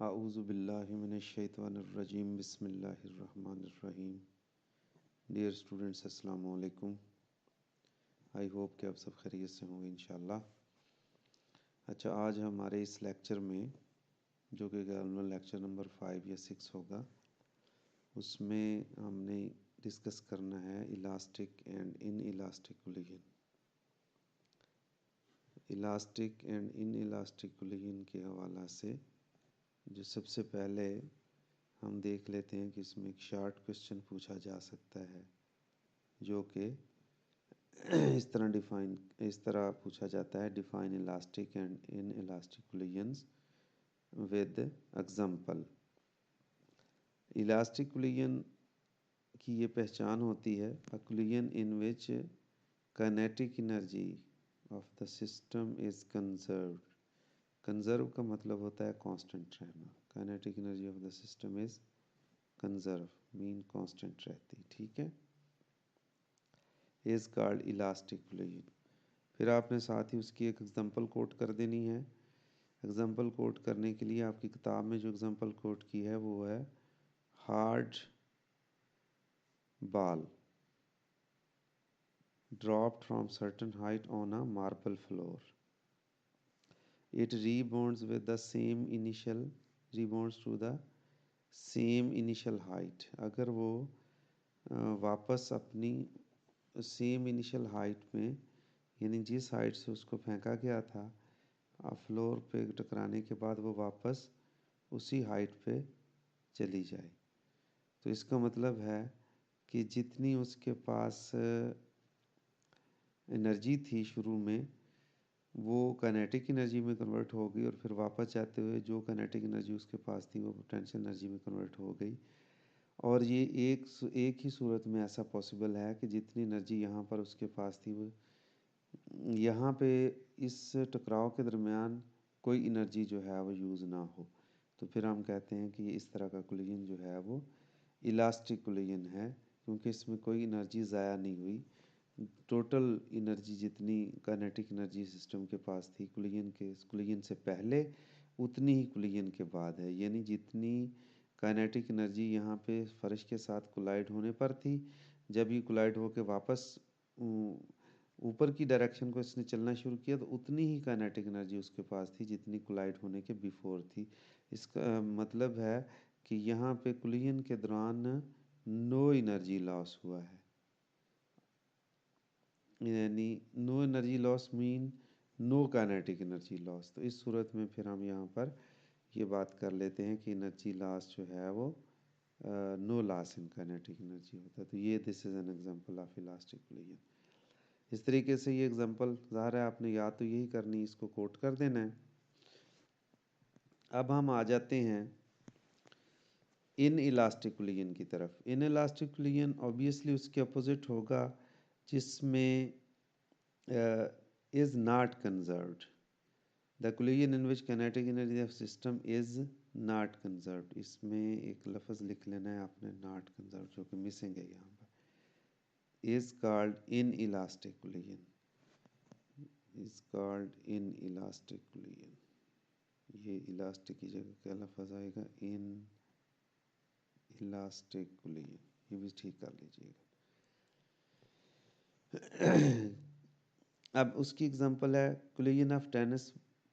आऊज़ु बिल्लाहि मिनश्शैतानिर्रजीम बिस्मिल्लाहिर्रहमानिर्रहीम। Dear students, अस्सलामु अलैकुम। आई होप कि आप सब खैरियत से होंगे इंशाल्लाह। अच्छा, आज हमारे इस लेक्चर में, जो कि गालिबन लेक्चर नंबर 5 या 6 होगा, उसमें हमने डिस्कस करना है elastic and inelastic collision. Elastic and inelastic collision के हवाला से जो सबसे पहले हम देख लेते हैं कि इसमें एक शॉर्ट क्वेश्चन पूछा जा सकता है, जो कि इस तरह पूछा जाता है, define elastic and inelastic collisions with example. Elastic collision की ये पहचान होती है, a collision in which kinetic energy of the system is conserved. Conserve का मतलब होता है कांस्टेंट रहना। Kinetic energy of the system is conserve, mean constant रहती, ठीक है, इज कॉल्ड इलास्टिक कोलिजन। फिर आपने साथ ही उसकी एक एग्जांपल कोट कर देनी है। एग्जांपल कोट करने के लिए आपकी किताब में जो एग्जांपल कोट की है वो है hard ball dropped from certain height on a marble floor. It rebounds with the same initial rebounds to the same initial height. अगर वो वापस अपनी सेम इनिशियल हाइट में, यानी जिस हाइट से उसको फेंका गया था, फ्लोर पे टकराने के बाद वो वापस उसी हाइट पे चली जाए, तो इसका मतलब है कि जितनी उसके पास एनर्जी थी शुरू में, वो काइनेटिक एनर्जी में कन्वर्ट हो गई, और फिर वापस जाते हुए जो काइनेटिक एनर्जी उसके पास थी वो पोटेंशियल एनर्जी में कन्वर्ट हो गई। और ये एक ही सूरत में ऐसा पॉसिबल है कि जितनी एनर्जी यहाँ पर उसके पास थी, वो यहाँ पे इस टकराव के दरमियान कोई एनर्जी जो है वो यूज़ ना हो, तो फिर हम कहते हैं कि इस तरह का कोलिजन जो है वो इलास्टिक कोलिजन है, क्योंकि इसमें कोई एनर्जी ज़ाया नहीं हुई। टोटल एनर्जी जितनी काइनेटिक एनर्जी सिस्टम के पास थी कोलिजन से पहले, उतनी ही कोलिजन के बाद है। यानी जितनी काइनेटिक एनर्जी यहाँ पे फर्श के साथ कोलाइड होने पर थी, जब ये कोलाइड होकर वापस ऊपर की डायरेक्शन को इसने चलना शुरू किया, तो उतनी ही काइनेटिक एनर्जी उसके पास थी जितनी कोलाइड होने के बिफोर थी। इसका मतलब है कि यहाँ पे कोलिजन के दौरान नो एनर्जी लॉस हुआ है, यानी no energy loss mean no kinetic energy loss. तो इस सूरत में फिर हम यहाँ पर ये बात कर लेते हैं कि एनर्जी लॉस जो है वो no loss in kinetic energy होता है। तो ये this is an example of elastic collision. इस तरीके से ये एग्जांपल ज़ाहिर है आपने याद तो यही करनी, इसको कोट कर देना है। अब हम आ जाते हैं इन इलास्टिक कोलिजन की तरफ। इन इलास्टिक कोलिजन ऑब्वियसली उसके अपोजिट होगा, जिसमें is not conserved. The collision in which kinetic energy of system is not conserved. इसमें एक लफ्ज़ लिख लेना है आपने, not conserved, जो कि मिसिंग है यहाँ पर। is called inelastic collision. is called inelastic collision. ये इलास्टिक की जगह क्या लफ्ज़ आएगा? inelastic collision, ये भी ठीक कर लीजिएगा। अब उसकी एग्जांपल है कोलिजन ऑफ टेनिस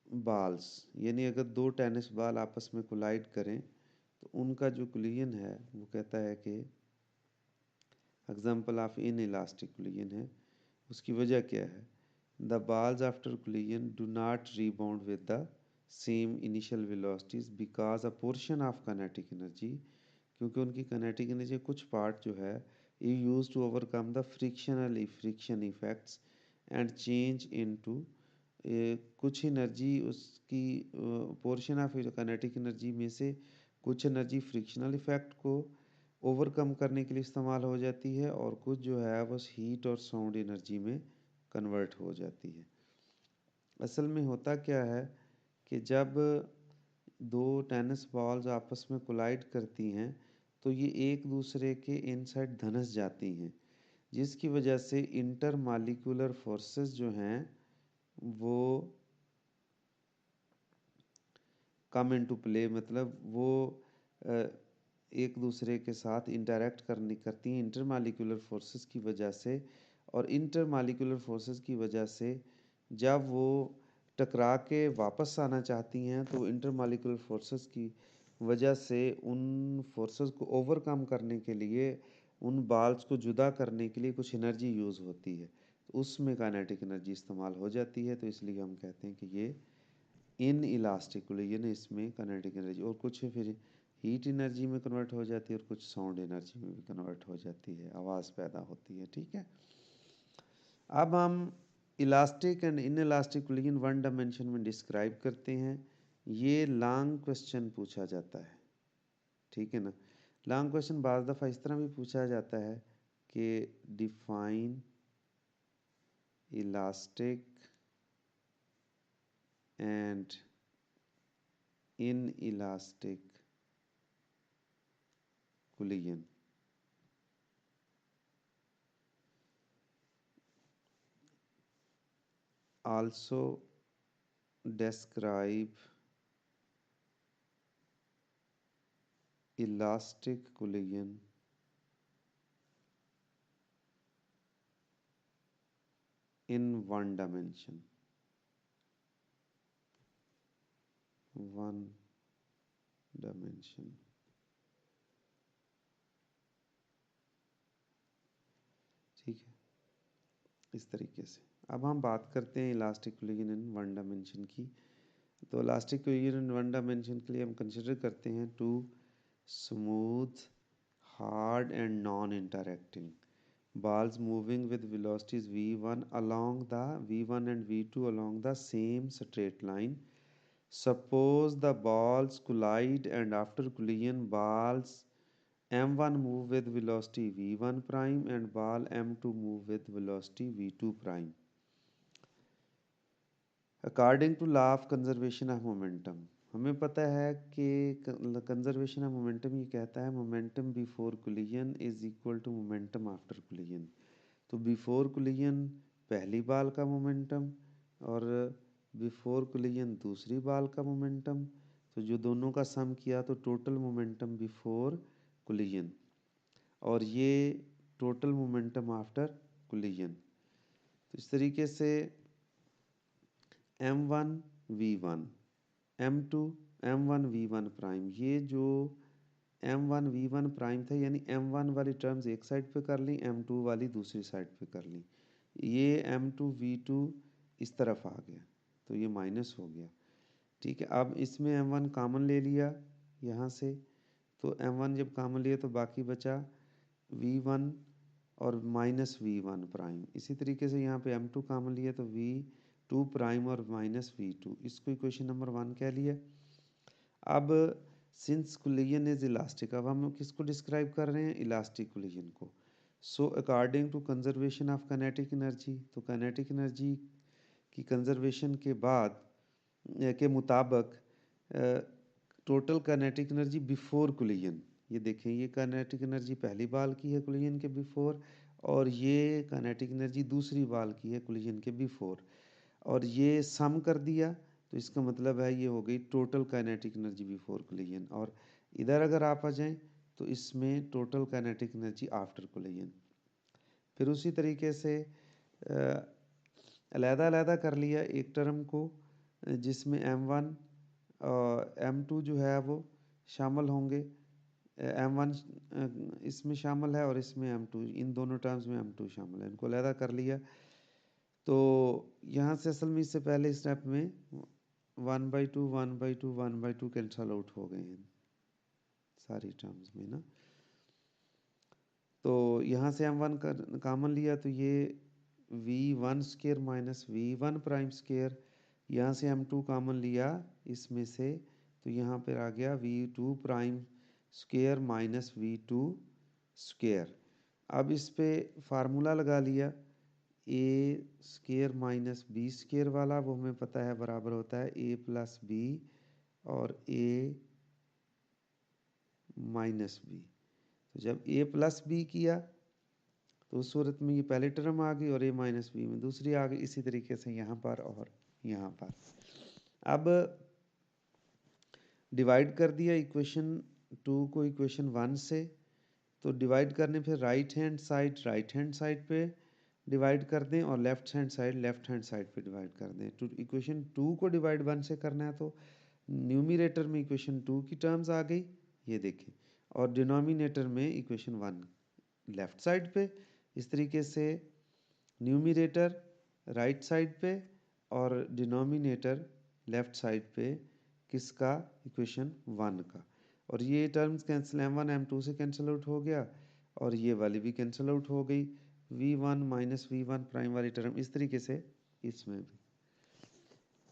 बॉल्स, यानी अगर दो टेनिस बॉल आपस में कोलाइड करें तो उनका जो कोलिजन है वो कहता है कि example of inelastic collision है। उसकी वजह क्या है? The balls after collision do not rebound with the same initial velocities because a portion of kinetic energy, क्योंकि उनकी काइनेटिक एनर्जी कुछ पार्ट जो है ये use to overcome the friction effects and change into, कुछ एनर्जी उसकी portion of kinetic energy में से कुछ एनर्जी फ्रिक्शनल इफेक्ट को ओवरकम करने के लिए इस्तेमाल हो जाती है, और कुछ जो है वो हीट और साउंड एनर्जी में कन्वर्ट हो जाती है। असल में होता क्या है कि जब दो टेनिस बॉल्स आपस में कोलाइड करती हैं तो ये एक दूसरे के इनसाइड धंस जाती हैं, जिसकी वजह से इंटर मॉलिक्यूलर फोर्सेस जो हैं वो कम इनटू प्ले, मतलब वो एक दूसरे के साथ इंटरेक्ट करती हैं इंटरमालिक्यूलर फोर्सेस की वजह से, और इंटरमालिक्यूलर फोर्सेस की वजह से जब वो टकरा के वापस आना चाहती हैं तो इंटरमालिक्यूलर फोर्सेस की वजह से उन फोर्सेस को ओवरकम करने के लिए, उन बाल्स को जुदा करने के लिए कुछ एनर्जी यूज़ होती है, तो उसमें काइनेटिक एनर्जी इस्तेमाल हो जाती है। तो इसलिए हम कहते हैं कि ये इन इलास्टिक कोलिजन, इसमें काइनेटिक एनर्जी, और कुछ फिर हीट एनर्जी में कन्वर्ट हो जाती है और कुछ साउंड एनर्जी में भी कन्वर्ट हो जाती है, आवाज़ पैदा होती है। ठीक है, अब हम elastic and inelastic collision one dimension में डिस्क्राइब करते हैं। ये लॉन्ग क्वेश्चन पूछा जाता है, ठीक है ना। लॉन्ग क्वेश्चन बाज़ दफ़ा इस तरह भी पूछा जाता है कि define elastic and inelastic collision. Also describe elastic collision in one dimension, one dimension। ठीक है, इस तरीके से। अब हम बात करते हैं elastic collision in one dimension की। तो elastic collision in one dimension के लिए हम कंसिडर करते हैं two smooth, hard and non interacting balls moving with velocities v1 along the v1 and v2 along the same straight line. Suppose the balls collide and after collision balls m1 move with velocity v1 prime and ball m2 move with velocity v2 prime. According to law of conservation of momentum, हमें पता है कि conservation of momentum ये कहता है momentum before collision is equal to momentum after collision. तो before collision पहली ball का मोमेंटम और बिफोर कोलिजन दूसरी बाल का मोमेंटम, तो जो दोनों का सम किया तो टोटल मोमेंटम बिफोर कोलिजन, और ये टोटल मोमेंटम आफ्टर कोलिजन। तो इस तरीके से m1 v1 m2 m1 v1 prime, ये जो m1 v1 प्राइम था, यानी m1 वाली टर्म्स एक साइड पे कर ली, m2 वाली दूसरी साइड पे कर ली, ये m2 v2 इस तरफ आ गया तो ये माइनस हो गया। ठीक है, अब इसमें m1 कॉमन ले लिया यहाँ से, तो m1 जब कॉमन लिया तो बाकी बचा v1 और माइनस v1 प्राइम। इसी तरीके से यहाँ पे m2 कॉमन लिया तो v2 प्राइम और माइनस v2, इसको इक्वेशन नंबर 1 कह लिया। अब सिंस कोलिजन इज इलास्टिक, अब हम किसको डिस्क्राइब कर रहे हैं, इलास्टिक कोलिजन को। So according to conservation of kinetic energy, तो काइनेटिक एनर्जी की कंजर्वेशन के बाद के मुताबिक total kinetic energy before collision, ये देखें ये काइनेटिक एनर्जी पहली बाल की है कोलिजन के बिफोर, और ये काइनेटिक एनर्जी दूसरी बाल की है कोलिजन के बिफोर, और ये सम कर दिया तो इसका मतलब है ये हो गई total kinetic energy before collision. और इधर अगर आप आ जाएं तो इसमें total kinetic energy after collision. फिर उसी तरीके से अलहदा कर लिया एक टर्म को, जिसमें m1 और m2 जो है वो शामिल होंगे, m1 इसमें शामिल है और इसमें m2, इन दोनों टर्म्स में m2 शामिल है, इनको अलहदा कर लिया। तो यहाँ से असल में इससे पहले स्टेप में 1/2 1/2 1/2 कैंसल आउट हो गए हैं सारी टर्म्स में ना। तो यहाँ से m1 कॉमन लिया तो ये v1 square minus v1 prime square, यहाँ से m2 कॉमन लिया इसमें से तो यहाँ पर आ गया v2 prime square minus v2 square. अब इस पे फार्मूला लगा लिया, ए स्क्वायर माइनस बी स्क्वायर वाला, वो हमें पता है बराबर होता है ए प्लस बी और ए माइनस बी। तो जब ए प्लस बी किया तो उस सूरत में ये पहली टर्म आ गई और ए माइनस बी में दूसरी आ गई, इसी तरीके से यहाँ पर और यहाँ पर। अब डिवाइड कर दिया इक्वेशन 2 को इक्वेशन 1 से, तो डिवाइड करने फिर राइट हैंड साइड पे डिवाइड कर दें और लेफ्ट हैंड साइड पे डिवाइड कर दें। तो इक्वेशन 2 को डिवाइड 1 से करना है तो न्यूमरेटर में इक्वेशन 2 की टर्म्स आ गई, ये देखें, और डिनोमिनेटर में इक्वेशन 1 लेफ्ट साइड पे। इस तरीके से न्यूमरेटर राइट साइड पे और डिनोमिनेटर लेफ्ट साइड पे किसका, इक्वेशन 1 का। और ये टर्म्स कैंसिल, m1 m2 से कैंसिल आउट हो गया और ये वाली भी कैंसिल आउट हो गई, v1 माइनस v1 प्राइम वाली टर्म इस तरीके से इसमें भी।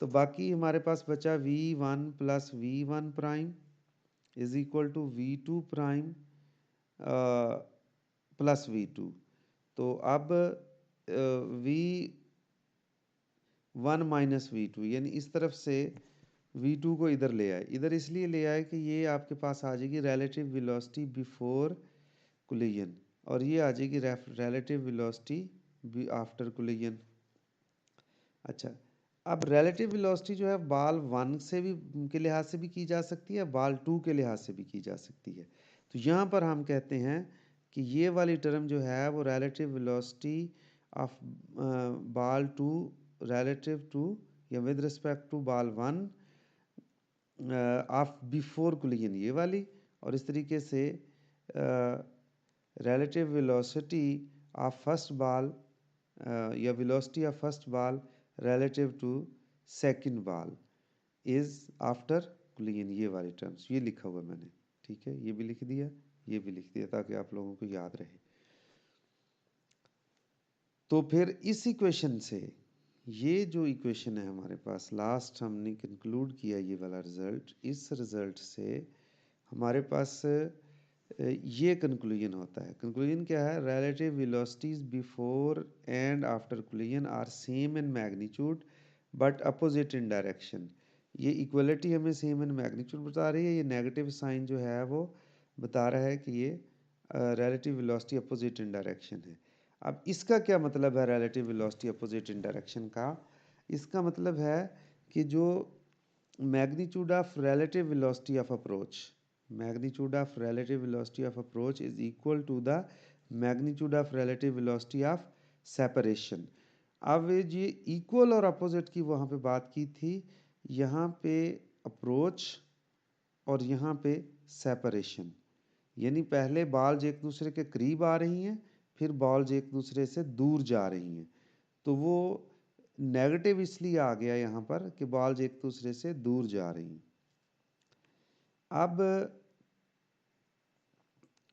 तो बाकी हमारे पास बचा v1 plus v1 prime is equal to v2 prime plus v2। तो अब v1 माइनस v2 यानी इस तरफ से v2 को इधर ले आए, इधर इसलिए ले आए कि ये आपके पास आ जाएगी रिलेटिव वेलोसिटी बिफोर कोलिजन और ये आ जाएगी रिलेटिव वेलोसिटी आफ्टर कोलिजन। अच्छा, अब रिलेटिव वेलोसिटी जो है बाल 1 से भी के लिहाज से भी की जा सकती है, बाल 2 के लिहाज से भी की जा सकती है। तो यहाँ पर हम कहते हैं कि ये वाली टर्म जो है वो रिलेटिव वेलोसिटी ऑफ बाल 2 रिलेटिव टू या विद रिस्पेक्ट टू बाल 1 ऑफ बिफोर कोलिजन ये वाली, और इस तरीके से रिलेटिव वेलोसिटी ऑफ फर्स्ट बाल या वेलोसिटी ऑफ फर्स्ट बाल relative to second ball is after collision, ये वाली टर्म्स ये लिखा हुआ मैंने, ठीक है, ये भी लिख दिया, ये भी लिख दिया ताकि आप लोगों को याद रहे। तो फिर इस इक्वेशन से ये जो इक्वेशन है हमारे पास लास्ट हमने कंक्लूड किया ये वाला रिजल्ट, इस रिजल्ट से हमारे पास ये कंक्लूजन होता है। कंक्लूजन क्या है, relative velocities before and after collision are same in magnitude but opposite in direction. ये इक्वलिटी हमें सेम इन मैग्नीट्यूड बता रही है, ये नेगेटिव साइन जो है वो बता रहा है कि ये relative velocity opposite in direction है। अब इसका क्या मतलब है relative velocity opposite in direction का? इसका मतलब है कि जो magnitude of relative velocity of approach, magnitude of relative velocity of approach is equal to the magnitude of relative velocity of separation। अब ये इक्वल और अपोजिट की वहाँ पे बात की थी, यहाँ पे अप्रोच और यहाँ पे सेपरेशन, यानी पहले बॉल्स एक दूसरे के करीब आ रही हैं फिर बॉल्स एक दूसरे से दूर जा रही हैं, तो वो नेगेटिव इसलिए आ गया यहाँ पर कि बॉल्स एक दूसरे से दूर जा रही हैं। अब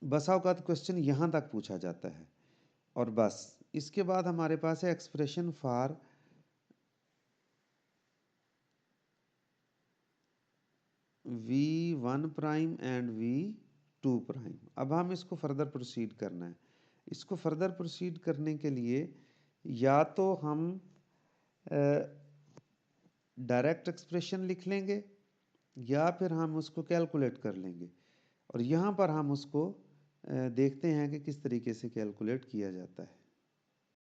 बसा औकात क्वेश्चन यहाँ तक पूछा जाता है और बस इसके बाद हमारे पास है expression for v1 prime and v2 prime. अब हम इसको फर्दर प्रोसीड करना है। इसको फर्दर प्रोसीड करने के लिए या तो हम डायरेक्ट एक्सप्रेशन लिख लेंगे या फिर हम उसको कैलकुलेट कर लेंगे, और यहाँ पर हम उसको देखते हैं कि किस तरीके से कैलकुलेट किया जाता है।